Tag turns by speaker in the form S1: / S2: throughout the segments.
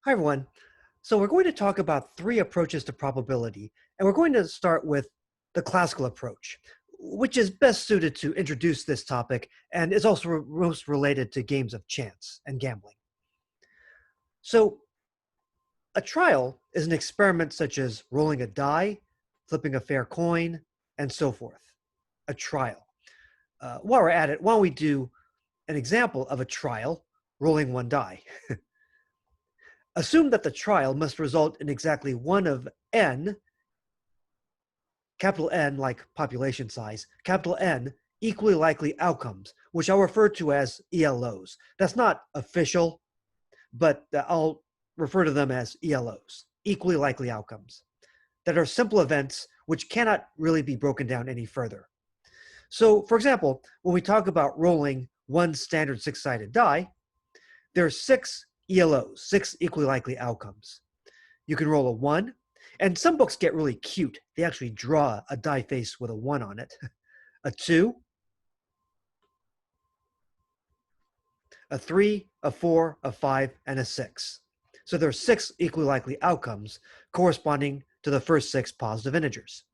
S1: Hi, everyone. So we're going to talk about three approaches to probability, and we're going to start with the classical approach, which is best suited to introduce this topic and is also most related to games of chance and gambling. So a trial is an experiment such as rolling a die, flipping a fair coin, and so forth. A trial. While we're at it, why don't we do an example of a trial rolling one die? Assume that the trial must result in exactly one of n, capital N like population size, capital N equally likely outcomes, which I'll refer to as ELOs. That's not official, but I'll refer to them as ELOs, equally likely outcomes, that are simple events which cannot really be broken down any further. So, for example, when we talk about rolling one standard six-sided die, there are six ELOs, six equally likely outcomes. You can roll a 1, and some books get really cute. They actually draw a die face with a 1 on it. A 2, a 3, a 4, a 5, and a 6. So there are six equally likely outcomes corresponding to the first six positive integers.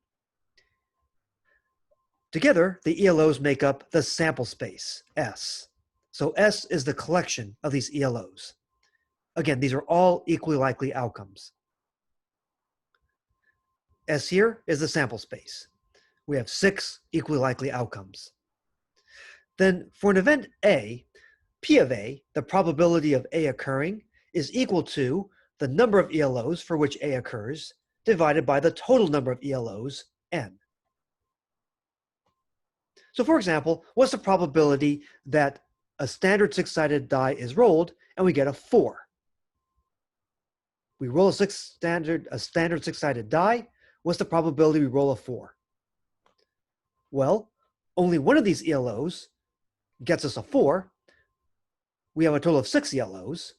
S1: Together, the ELOs make up the sample space, S. So S is the collection of these ELOs. Again, these are all equally likely outcomes. S here is the sample space. We have six equally likely outcomes. Then for an event A, P of A, the probability of A occurring, is equal to the number of ELOs for which A occurs divided by the total number of ELOs, N. So for example, what's the probability that a standard six-sided die is rolled and we get a 4? We roll a standard six-sided die. What's the probability we roll a 4? Well, only one of these ELOs gets us a 4. We have a total of 6 ELOs.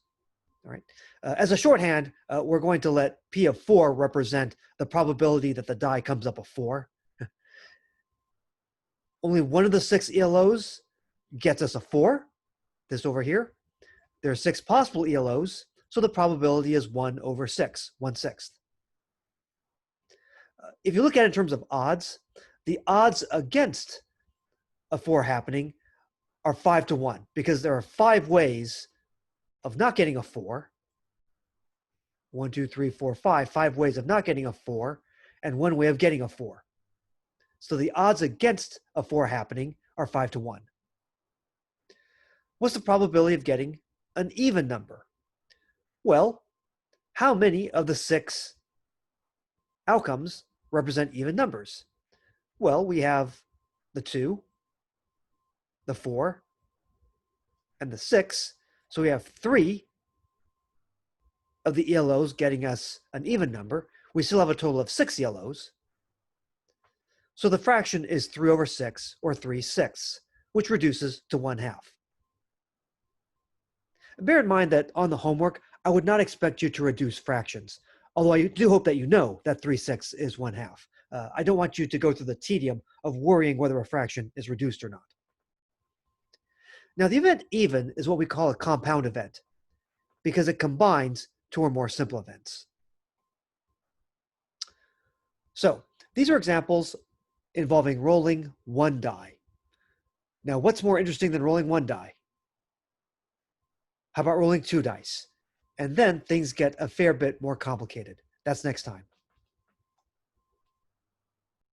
S1: All right. As a shorthand, we're going to let P of 4 represent the probability that the die comes up a 4. Only one of the 6 ELOs gets us a 4, this over here. There are 6 possible ELOs, so the probability is 1 over 6, 1/6. If you look at it in terms of odds, the odds against a 4 happening are 5 to 1, because there are 5 ways of not getting a 4. 1, 2, 3, 4, 5. 5 ways of not getting a 4, and 1 way of getting a 4. So the odds against a 4 happening are 5 to 1. What's the probability of getting an even number? Well, how many of the 6 outcomes represent even numbers? Well, we have the 2, the 4, and the 6. So we have 3 of the ELOs getting us an even number. We still have a total of 6 ELOs. So the fraction is 3 over 6, or 3/6, which reduces to 1/2. Bear in mind that on the homework, I would not expect you to reduce fractions, although I do hope that you know that 3/6 is 1/2. I don't want you to go through the tedium of worrying whether a fraction is reduced or not. Now, the event even is what we call a compound event, because it combines two or more simple events. So these are examples involving rolling one die. Now, what's more interesting than rolling one die? How about rolling 2 dice? And then things get a fair bit more complicated. That's next time.